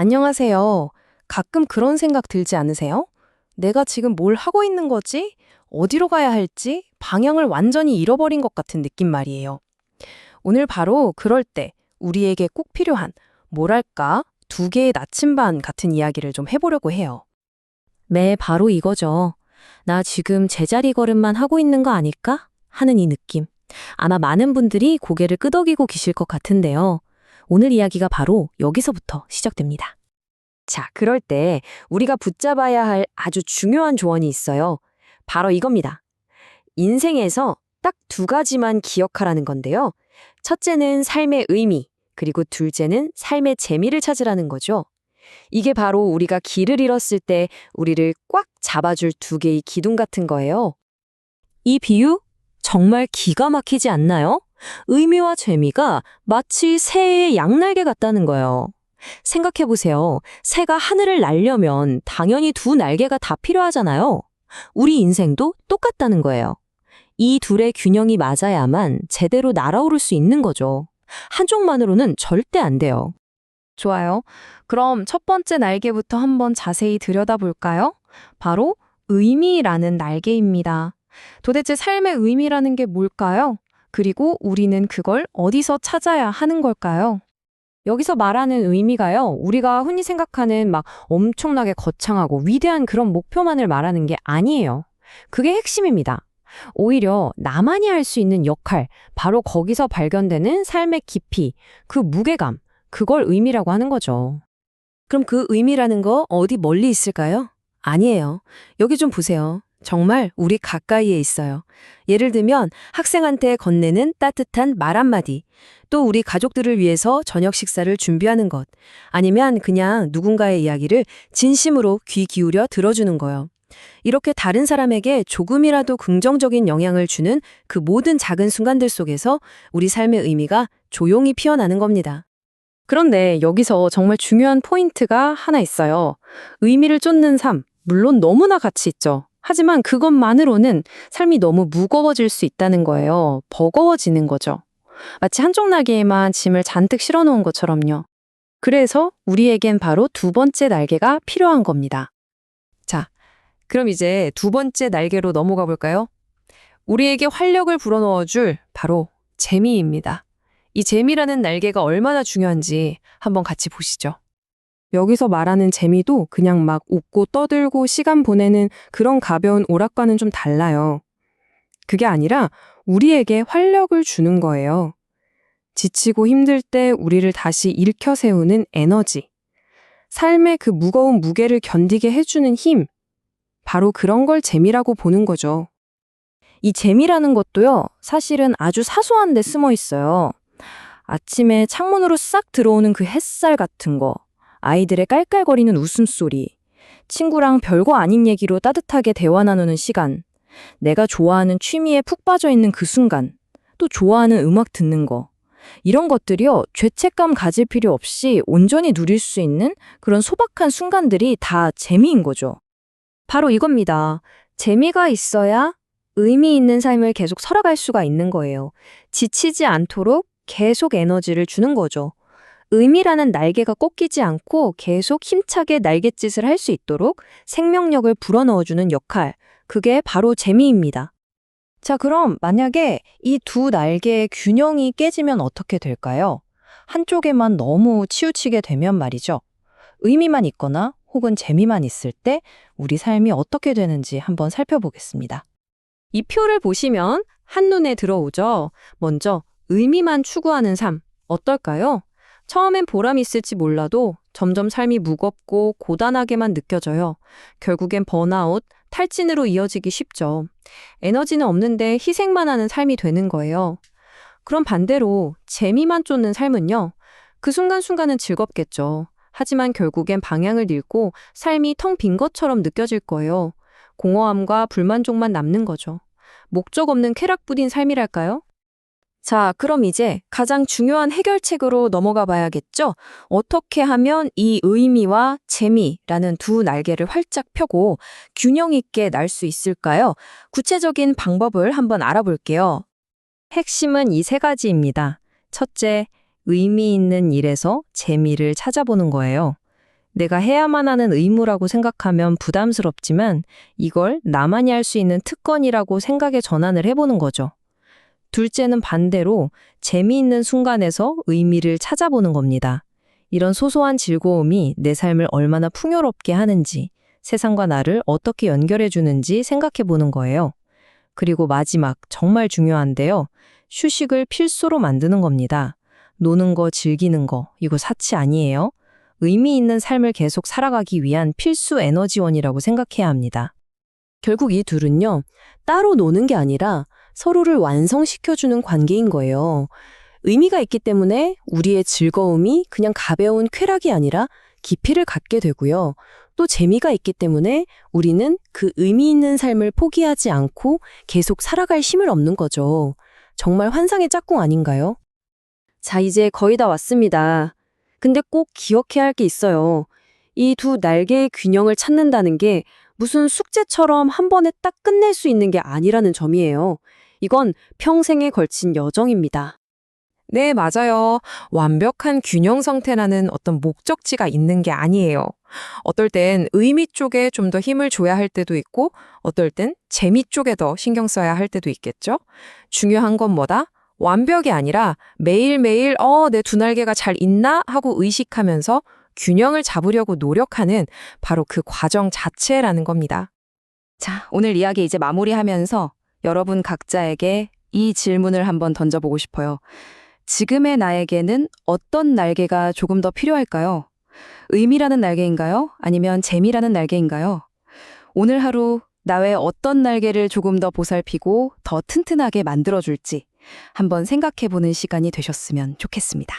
안녕하세요. 가끔 그런 생각 들지 않으세요? 내가 지금 뭘 하고 있는 거지? 어디로 가야 할지 방향을 완전히 잃어버린 것 같은 느낌 말이에요. 오늘 바로 그럴 때 우리에게 꼭 필요한 뭐랄까 두 개의 나침반 같은 이야기를 좀 해보려고 해요. 네, 바로 이거죠. 나 지금 제자리 걸음만 하고 있는 거 아닐까? 하는 이 느낌. 아마 많은 분들이 고개를 끄덕이고 계실 것 같은데요. 오늘 이야기가 바로 여기서부터 시작됩니다. 자, 그럴 때 우리가 붙잡아야 할 아주 중요한 조언이 있어요. 바로 이겁니다. 인생에서 딱 두 가지만 기억하라는 건데요. 첫째는 삶의 의미, 그리고 둘째는 삶의 재미를 찾으라는 거죠. 이게 바로 우리가 길을 잃었을 때 우리를 꽉 잡아줄 두 개의 기둥 같은 거예요. 이 비유 정말 기가 막히지 않나요? 의미와 재미가 마치 새의 양날개 같다는 거예요. 생각해보세요. 새가 하늘을 날려면 당연히 두 날개가 다 필요하잖아요. 우리 인생도 똑같다는 거예요. 이 둘의 균형이 맞아야만 제대로 날아오를 수 있는 거죠. 한쪽만으로는 절대 안 돼요. 좋아요. 그럼 첫 번째 날개부터 한번 자세히 들여다볼까요? 바로 의미라는 날개입니다. 도대체 삶의 의미라는 게 뭘까요? 그리고 우리는 그걸 어디서 찾아야 하는 걸까요? 여기서 말하는 의미가요, 우리가 흔히 생각하는 막 엄청나게 거창하고 위대한 그런 목표만을 말하는 게 아니에요. 그게 핵심입니다. 오히려 나만이 할 수 있는 역할, 바로 거기서 발견되는 삶의 깊이, 그 무게감, 그걸 의미라고 하는 거죠. 그럼 그 의미라는 거 어디 멀리 있을까요? 아니에요. 여기 좀 보세요. 정말 우리 가까이에 있어요. 예를 들면 학생한테 건네는 따뜻한 말 한마디, 또 우리 가족들을 위해서 저녁 식사를 준비하는 것, 아니면 그냥 누군가의 이야기를 진심으로 귀 기울여 들어주는 거요. 이렇게 다른 사람에게 조금이라도 긍정적인 영향을 주는 그 모든 작은 순간들 속에서 우리 삶의 의미가 조용히 피어나는 겁니다. 그런데 여기서 정말 중요한 포인트가 하나 있어요. 의미를 쫓는 삶, 물론 너무나 가치 있죠. 하지만 그것만으로는 삶이 너무 무거워질 수 있다는 거예요. 버거워지는 거죠. 마치 한쪽 날개에만 짐을 잔뜩 실어놓은 것처럼요. 그래서 우리에겐 바로 두 번째 날개가 필요한 겁니다. 자, 그럼 이제 두 번째 날개로 넘어가 볼까요? 우리에게 활력을 불어넣어줄 바로 재미입니다. 이 재미라는 날개가 얼마나 중요한지 한번 같이 보시죠. 여기서 말하는 재미도 그냥 막 웃고 떠들고 시간 보내는 그런 가벼운 오락과는 좀 달라요. 그게 아니라 우리에게 활력을 주는 거예요. 지치고 힘들 때 우리를 다시 일으켜 세우는 에너지. 삶의 그 무거운 무게를 견디게 해주는 힘. 바로 그런 걸 재미라고 보는 거죠. 이 재미라는 것도요, 사실은 아주 사소한 데 숨어 있어요. 아침에 창문으로 싹 들어오는 그 햇살 같은 거, 아이들의 깔깔거리는 웃음소리, 친구랑 별거 아닌 얘기로 따뜻하게 대화 나누는 시간, 내가 좋아하는 취미에 푹 빠져 있는 그 순간, 또 좋아하는 음악 듣는 거. 이런 것들이요, 죄책감 가질 필요 없이 온전히 누릴 수 있는 그런 소박한 순간들이 다 재미인 거죠. 바로 이겁니다. 재미가 있어야 의미 있는 삶을 계속 살아갈 수가 있는 거예요. 지치지 않도록 계속 에너지를 주는 거죠. 의미라는 날개가 꺾이지 않고 계속 힘차게 날갯짓을 할 수 있도록 생명력을 불어넣어주는 역할, 그게 바로 재미입니다. 자, 그럼 만약에 이 두 날개의 균형이 깨지면 어떻게 될까요? 한쪽에만 너무 치우치게 되면 말이죠. 의미만 있거나 혹은 재미만 있을 때 우리 삶이 어떻게 되는지 한번 살펴보겠습니다. 이 표를 보시면 한눈에 들어오죠. 먼저 의미만 추구하는 삶, 어떨까요? 처음엔 보람이 있을지 몰라도 점점 삶이 무겁고 고단하게만 느껴져요. 결국엔 번아웃, 탈진으로 이어지기 쉽죠. 에너지는 없는데 희생만 하는 삶이 되는 거예요. 그럼 반대로 재미만 쫓는 삶은요. 그 순간순간은 즐겁겠죠. 하지만 결국엔 방향을 잃고 삶이 텅 빈 것처럼 느껴질 거예요. 공허함과 불만족만 남는 거죠. 목적 없는 쾌락부린 삶이랄까요? 자, 그럼 이제 가장 중요한 해결책으로 넘어가 봐야겠죠? 어떻게 하면 이 의미와 재미라는 두 날개를 활짝 펴고 균형 있게 날 수 있을까요? 구체적인 방법을 한번 알아볼게요. 핵심은 이 세 가지입니다. 첫째, 의미 있는 일에서 재미를 찾아보는 거예요. 내가 해야만 하는 의무라고 생각하면 부담스럽지만 이걸 나만이 할 수 있는 특권이라고 생각에 전환을 해보는 거죠. 둘째는 반대로 재미있는 순간에서 의미를 찾아보는 겁니다. 이런 소소한 즐거움이 내 삶을 얼마나 풍요롭게 하는지, 세상과 나를 어떻게 연결해 주는지 생각해 보는 거예요. 그리고 마지막, 정말 중요한데요. 휴식을 필수로 만드는 겁니다. 노는 거, 즐기는 거, 이거 사치 아니에요? 의미 있는 삶을 계속 살아가기 위한 필수 에너지원이라고 생각해야 합니다. 결국 이 둘은요, 따로 노는 게 아니라 서로를 완성시켜주는 관계인 거예요. 의미가 있기 때문에 우리의 즐거움이 그냥 가벼운 쾌락이 아니라 깊이를 갖게 되고요. 또 재미가 있기 때문에 우리는 그 의미 있는 삶을 포기하지 않고 계속 살아갈 힘을 얻는 거죠. 정말 환상의 짝꿍 아닌가요? 자, 이제 거의 다 왔습니다. 근데 꼭 기억해야 할 게 있어요. 이 두 날개의 균형을 찾는다는 게 무슨 숙제처럼 한 번에 딱 끝낼 수 있는 게 아니라는 점이에요. 이건 평생에 걸친 여정입니다. 네, 맞아요. 완벽한 균형 상태라는 어떤 목적지가 있는 게 아니에요. 어떨 땐 의미 쪽에 좀 더 힘을 줘야 할 때도 있고, 어떨 땐 재미 쪽에 더 신경 써야 할 때도 있겠죠? 중요한 건 뭐다? 완벽이 아니라 매일매일 내 두 날개가 잘 있나 하고 의식하면서 균형을 잡으려고 노력하는 바로 그 과정 자체라는 겁니다. 자, 오늘 이야기 이제 마무리하면서 여러분 각자에게 이 질문을 한번 던져보고 싶어요. 지금의 나에게는 어떤 날개가 조금 더 필요할까요? 의미라는 날개인가요? 아니면 재미라는 날개인가요? 오늘 하루 나의 어떤 날개를 조금 더 보살피고 더 튼튼하게 만들어줄지 한번 생각해보는 시간이 되셨으면 좋겠습니다.